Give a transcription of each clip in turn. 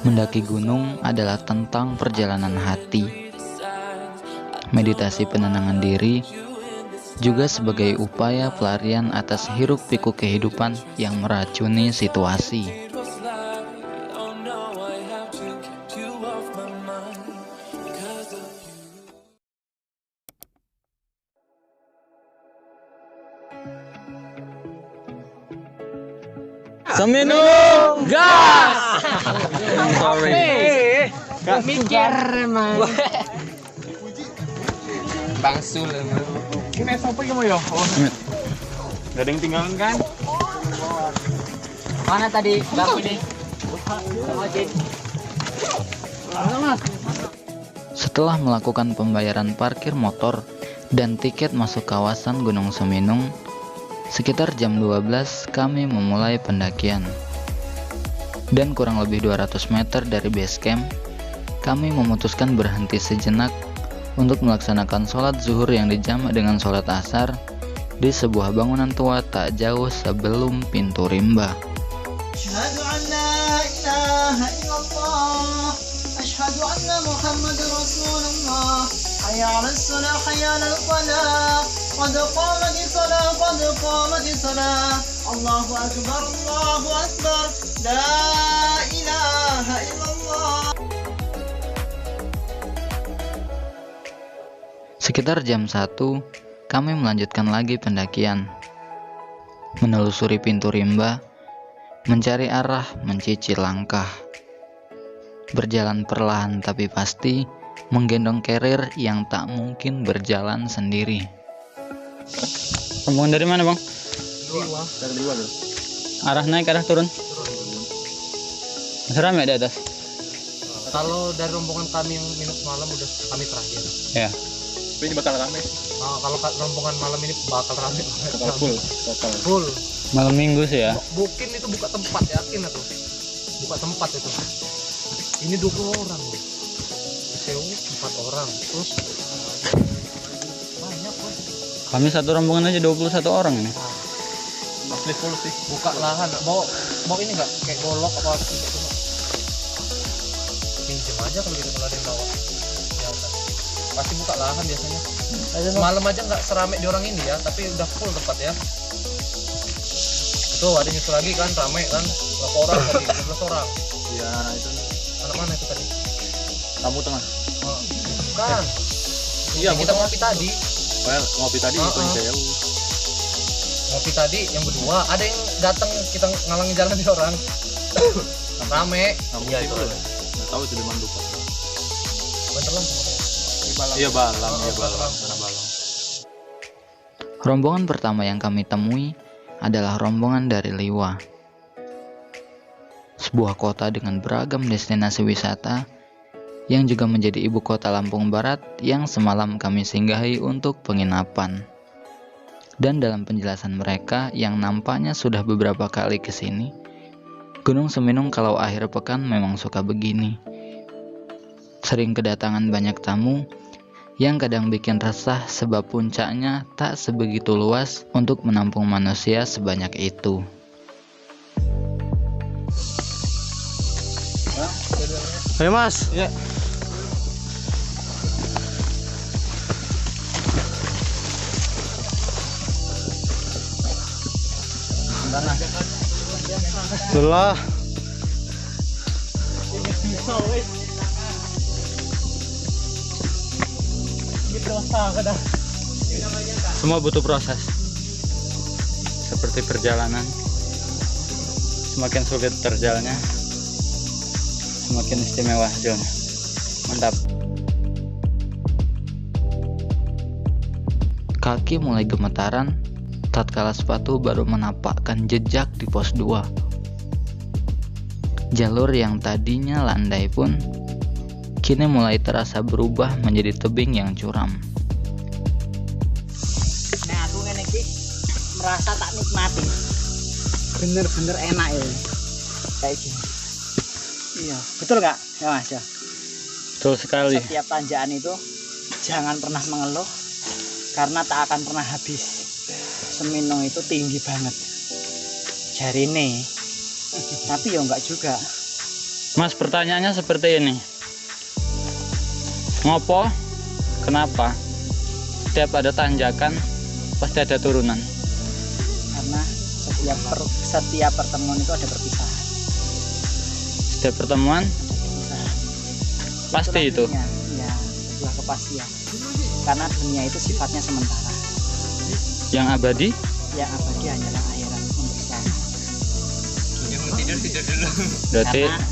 Mendaki gunung adalah tentang perjalanan hati. Meditasi penenangan diri juga sebagai upaya pelarian atas hiruk-pikuk kehidupan yang meracuni situasi. Seminum gas. Sorry. Gak mikir emang. Bang Sul emang. Ini siapa yang mau ya? Gak ada yang tinggalan kan? Mana tadi? Bang ini. Setelah melakukan pembayaran parkir motor dan tiket masuk kawasan Gunung Seminung, sekitar jam 12 kami memulai pendakian. Dan kurang lebih 200 meter dari base camp, kami memutuskan berhenti sejenak untuk melaksanakan sholat zuhur yang dijamak dengan sholat asar di sebuah bangunan tua tak jauh sebelum pintu rimba. Asyhadu an la ilaha illallah, asyhadu anna Muhammadar Rasulullah, hayya 'alas shalah, hayya 'alal falah, qad qamatis shalah, qad qamatis shalah, Allahu akbar, la ilaha illallah. Sekitar jam 1, kami melanjutkan lagi pendakian. Menelusuri pintu rimba, mencari arah, mencicil langkah. Berjalan perlahan tapi pasti, menggendong carrier yang tak mungkin berjalan sendiri. Rombongan dari mana bang? Dari Liwa loh. Arah naik, arah turun? Masih rame di atas? Kalau dari rombongan kami yang minum malam udah kami terakhir. Ya. Tapi ini bakal rame. Kalau rombongan malam ini bakal rame. Bakal full. Full. Malam minggu sih ya. Mungkin itu buka tempat, yakin aku. Buka tempat itu. Ini 20 orang loh. Sewu 4 orang. Terus banyak loh. Kami satu rombongan aja 21 orang ini. Asli full sih. Buka lahan. Mau ini nggak kayak golok apa gitu. Pinjem aja kalau gitu kalau ada yang bawa. Ya udah. Pasti buka lahan biasanya. Malam aja nggak seramai di orang ini ya, tapi udah full tempat ya. Tuh ada nyusul lagi kan, rame kan, berapa orang tadi, 12 orang. Iya, itu Anak mana itu tadi? kamu tengah. Oh, bukan. Iya, Yang kita ngopi tadi. Well, ngopi tadi itu yang jauh. Ngopi tadi yang berdua, ada yang datang kita ngalangin jalan di orang. Rame. Kamu Iya, itu. itu. Enggak tahu itu di mana lupa. Bentar lah. Iya, balang, iya balang, sana balang. Rombongan pertama yang kami temui adalah rombongan dari Liwa, sebuah kota dengan beragam destinasi wisata yang juga menjadi ibu kota Lampung Barat yang semalam kami singgahi untuk penginapan. Dan dalam penjelasan mereka yang nampaknya sudah beberapa kali ke sini, Gunung Seminung kalau akhir pekan memang suka begini. Sering kedatangan banyak tamu yang kadang bikin resah sebab puncaknya tak sebegitu luas untuk menampung manusia sebanyak itu. Ayo mas. Iya. Belah. Semua butuh proses. Seperti perjalanan, semakin sulit terjalnya, semakin istimewa hasilnya. Mantap. Kaki mulai gemetaran tatkala sepatu baru menapakkan jejak di pos 2. Jalur yang tadinya landai pun kini mulai terasa berubah menjadi tebing yang curam. Nah aku ngene iki merasa tak nikmati. Bener-bener enak ya. Kayak gini. Iya, betul nggak? Ya Mas ya. Betul sekali. Setiap tanjakan itu jangan pernah mengeluh karena tak akan pernah habis. Seminung itu tinggi banget. Jarine. Tapi ya enggak juga. Mas, pertanyaannya seperti ini. Ngopo? Kenapa? Setiap ada tanjakan pasti ada turunan. Karena setiap pertemuan itu ada perpisahan. Setiap pertemuan pasti itu. Dunia, ya, sebuah kepastian. Karena dunia itu sifatnya sementara. Yang abadi? Yang abadi hanyalah akhirat untuk selamanya. Tidur dulu. Berarti Karena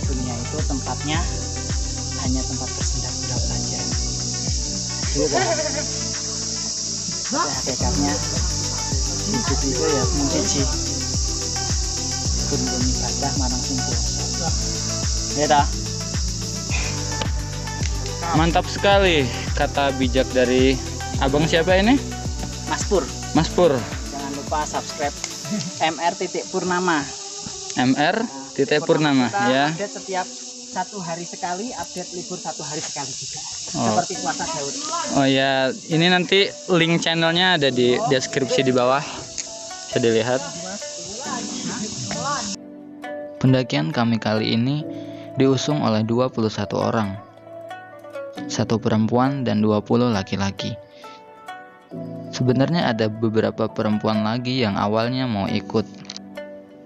dunia itu tempatnya hanya tempat bersendang-gurau saja. Gitu. Pada hakikatnya hidup itu ya mungkin sih gunung ibadah marang sing kuwasa. Ya ta? mantap sekali kata bijak dari abang siapa ini? Mas Pur, Mas Pur. jangan lupa subscribe MR.Purnama. MR titik Purnama Kita ya. update setiap 1 hari sekali, update libur 1 hari sekali juga. Oh. Seperti puasa Daud. Oh ya, ini nanti link channelnya ada di deskripsi di bawah. Bisa dilihat. Pendakian kami kali ini diusung oleh 21 orang. 1 perempuan dan 20 laki-laki. Sebenarnya ada beberapa perempuan lagi yang awalnya mau ikut.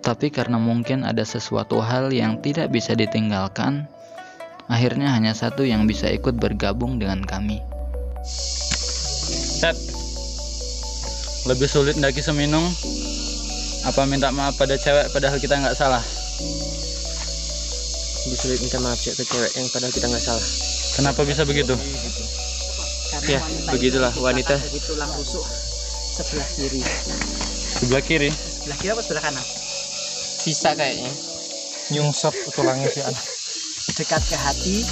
Tapi karena mungkin ada sesuatu hal yang tidak bisa ditinggalkan, akhirnya hanya 1 yang bisa ikut bergabung dengan kami. Set, lebih sulit mendaki Seminung apa minta maaf pada cewek padahal kita nggak salah? Lebih sulit minta maaf ke cewek yang padahal kita nggak salah. Kenapa bisa begitu? Karena Ya, wanita begitulah, itu wanita. diciptakan dari tulang rusuk sebelah kiri. Sebelah kiri. Sebelah kiri apa sebelah kanan? Bisa kayaknya. Nyungsep tulangnya si anak. Dekat ke hati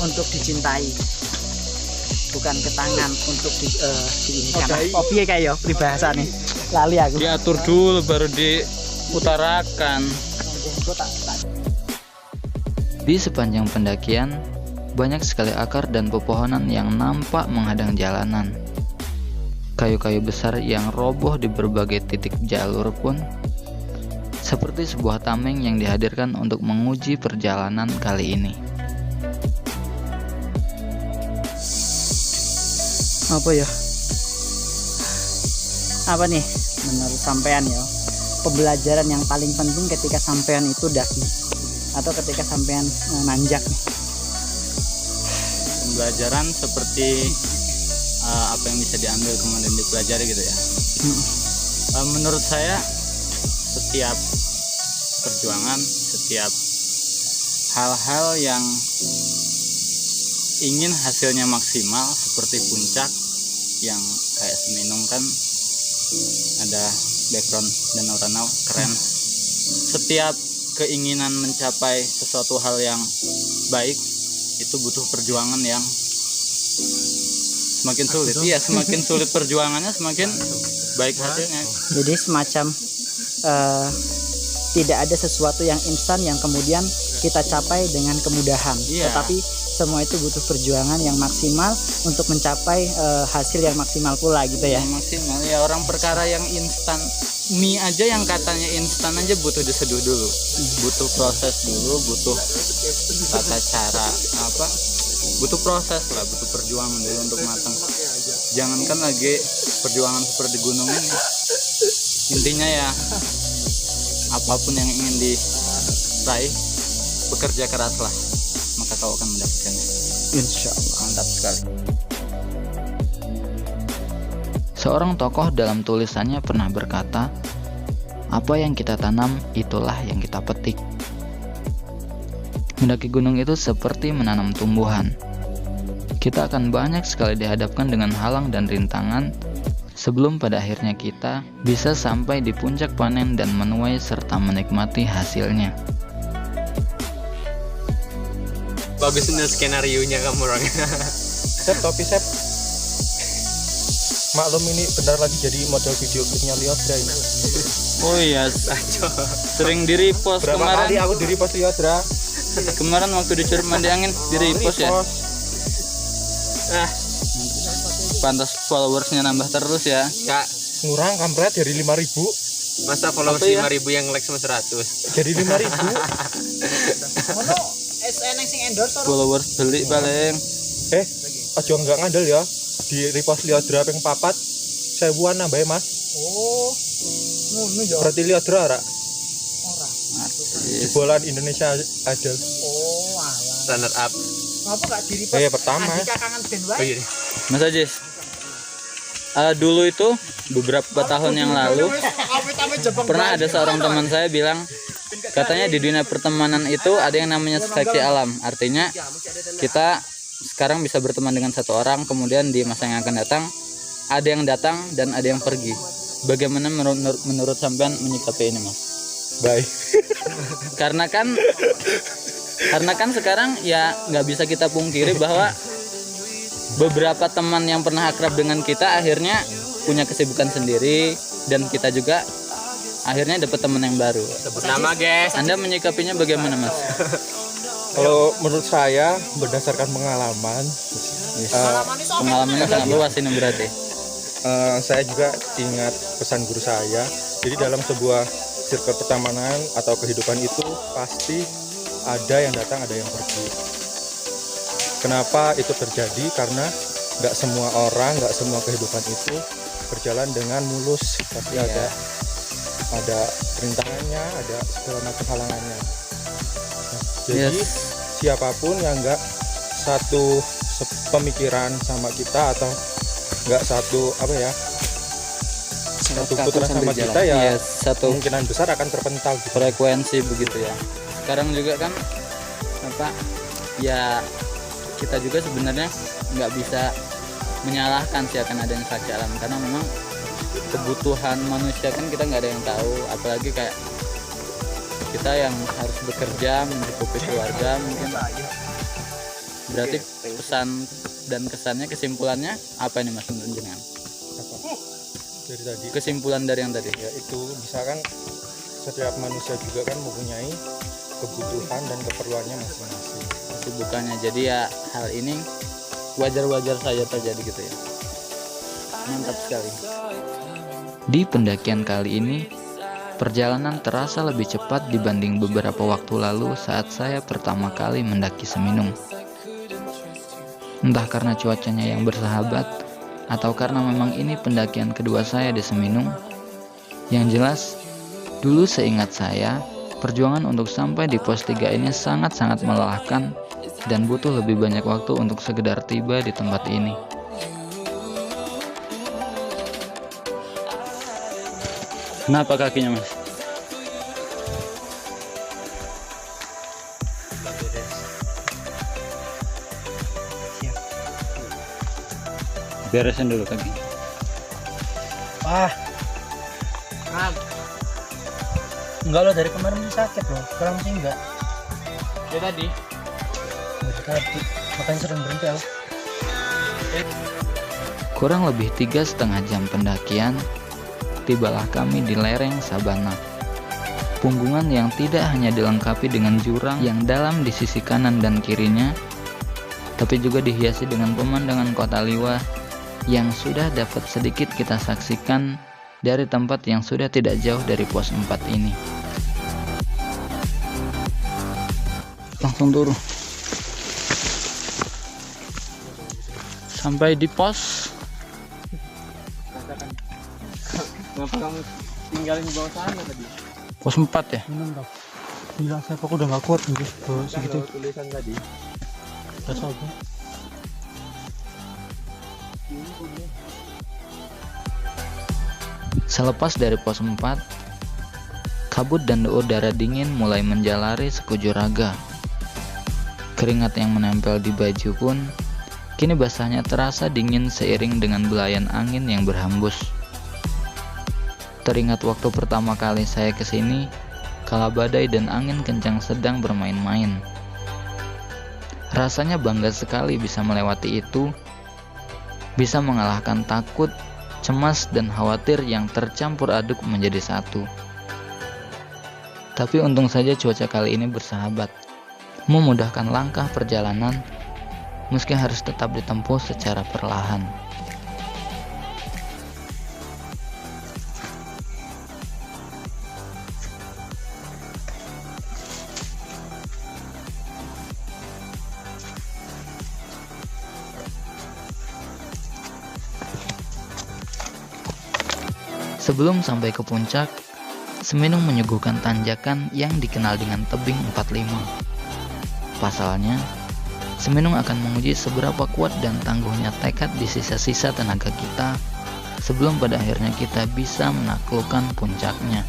untuk dicintai, bukan ke tangan untuk diinikan. Oh piye kayak yo pribahasa nih, lali aku. Diatur dulu baru diutarakan. Di sepanjang pendakian banyak sekali akar dan pepohonan yang nampak menghadang jalanan. Kayu-kayu besar yang roboh di berbagai titik jalur pun seperti sebuah tameng yang dihadirkan untuk menguji perjalanan kali ini. Apa ya? Apa nih menurut sampean ya? Pembelajaran yang paling penting ketika sampean itu daki atau ketika sampean nanjak nih. Pembelajaran seperti apa yang bisa diambil kemudian dipelajari gitu ya. Menurut saya setiap perjuangan, setiap hal-hal yang ingin hasilnya maksimal seperti puncak yang kayak Seminung kan ada background danau-danau keren. Setiap keinginan mencapai sesuatu hal yang baik itu butuh perjuangan yang semakin sulit. Iya, semakin sulit perjuangannya semakin baik hasilnya. Jadi semacam tidak ada sesuatu yang instan yang kemudian kita capai dengan kemudahan. Iya. Tetapi semua itu butuh perjuangan yang maksimal untuk mencapai hasil yang maksimal pula gitu ya. Yang maksimal ya, orang perkara yang instan, mie aja yang katanya instan aja butuh diseduh dulu, butuh proses dulu, butuh tata cara apa, butuh proses lah, butuh perjuangan dulu untuk matang. Jangankan lagi perjuangan seperti gunung ini, intinya ya apapun yang ingin diraih, bekerja keraslah, maka kau akan mendapatkannya. Insya Allah. Mantap sekali. Seorang tokoh dalam tulisannya pernah berkata, apa yang kita tanam, itulah yang kita petik. Mendaki gunung itu seperti menanam tumbuhan. Kita akan banyak sekali dihadapkan dengan halang dan rintangan, sebelum pada akhirnya kita bisa sampai di puncak panen dan menuai serta menikmati hasilnya. Bagus nih skenario-nya kamu orang. Sep, topi Sep. Maklum ini bentar lagi jadi model video klipnya Liodra ini. Oh iya, sering di repost Berapa kemarin. kali aku di repost Liodra? Kemarin waktu di Curug Mandi Angin di repost ya. Pantas followersnya nambah terus ya. Kak, Ngurang kampret dari 5.000 masa followers Apa ya? 5.000 yang like sama 100? jadi 5.000. Ngono eneng sing endorse ora? Followers beli paling. Aja enggak ngandel ya. Di repost Liodra ping 4 1000-an nambahe Mas. Oh. Ngono ya. Berarti Liodra ora? Ora. Jebolan Indonesia Idol. Oh, alah. Runner up. Ngapa gak di repost? Pertama. Andika kangen band wae. Mas Ajis, dulu itu beberapa tahun yang lalu pernah ada seorang teman saya bilang katanya di dunia pertemanan itu ada yang namanya seleksi alam. Artinya kita sekarang bisa berteman dengan satu orang, kemudian di masa yang akan datang ada yang datang dan ada yang pergi. Bagaimana menurut sampean menyikapi ini, Mas? Baik. Karena kan sekarang ya nggak bisa kita pungkiri bahwa beberapa teman yang pernah akrab dengan kita akhirnya punya kesibukan sendiri, dan kita juga akhirnya dapat teman yang baru. Sebut nama, guys. Anda menyikapinya bagaimana, Mas? Kalau menurut saya berdasarkan pengalaman, Pengalamannya sangat luas ini berarti. saya juga ingat pesan guru saya. Jadi dalam sebuah circle pertemanan atau kehidupan itu pasti ada yang datang, ada yang pergi. Kenapa itu terjadi? Karena nggak semua orang, nggak semua kehidupan itu berjalan dengan mulus. Pasti ada rintangannya, ada segala macam halangannya. Nah, jadi siapapun yang nggak satu pemikiran sama kita atau nggak satu satu putra sama kita ya, satu kemungkinan besar akan terpental gitu. frekuensi begitu ya. Sekarang juga kan ya kita juga sebenarnya nggak bisa menyalahkan sih akan adanya seleksi alam, karena memang kebutuhan manusia kan kita nggak ada yang tahu, apalagi kayak kita yang harus bekerja mencukupi keluarga mungkin. Berarti pesan dan kesannya, kesimpulannya apa ini, Mas, menurut jenengan? Dari tadi Kesimpulan dari yang tadi ya itu, misalkan setiap manusia juga kan mempunyai kebutuhan dan keperluannya masing-masing. kesibukannya, jadi ya hal ini wajar-wajar saja terjadi gitu ya. Mantap sekali. Di pendakian kali ini perjalanan terasa lebih cepat dibanding beberapa waktu lalu saat saya pertama kali mendaki Seminung. Entah karena cuacanya yang bersahabat atau karena memang ini pendakian kedua saya di Seminung. Yang jelas, dulu seingat saya, perjuangan untuk sampai di pos 3 ini sangat-sangat melelahkan dan butuh lebih banyak waktu untuk sekedar tiba di tempat ini. Kenapa kakinya, Mas? Beresin dulu kaki. Enggak loh, dari kemarin masih sakit loh. Sekarang sih enggak. Ya tadi. Tadi makanya sering berhenti aku. Kurang lebih 3,5 jam pendakian, tibalah kami di lereng Sabana. Punggungan yang tidak hanya dilengkapi dengan jurang yang dalam di sisi kanan dan kirinya, tapi juga dihiasi dengan pemandangan kota Liwa yang sudah dapat sedikit kita saksikan dari tempat yang sudah tidak jauh dari pos 4 ini. Langsung turun. Sampai di pos. Kenapa kamu tinggalin di bawah sana tadi? Pos 4 ya? Minum dong. Gila, saya kok udah nggak kuat nih segitu. Tulisan tadi. Rasa apa? Selepas dari pos 4, kabut dan udara dingin mulai menjalari sekujur raga. Keringat yang menempel di baju pun kini basahnya terasa dingin seiring dengan belayan angin yang berhembus. Teringat waktu pertama kali saya kesini, kala badai dan angin kencang sedang bermain-main. Rasanya bangga sekali bisa melewati itu, bisa mengalahkan takut, cemas, dan khawatir yang tercampur aduk menjadi satu. Tapi untung saja cuaca kali ini bersahabat, memudahkan langkah perjalanan, meski harus tetap ditempuh secara perlahan. Sebelum sampai ke puncak, Seminung menyuguhkan tanjakan yang dikenal dengan tebing 45. Pasalnya, Seminung akan menguji seberapa kuat dan tangguhnya tekad di sisa-sisa tenaga kita sebelum pada akhirnya kita bisa menaklukkan puncaknya.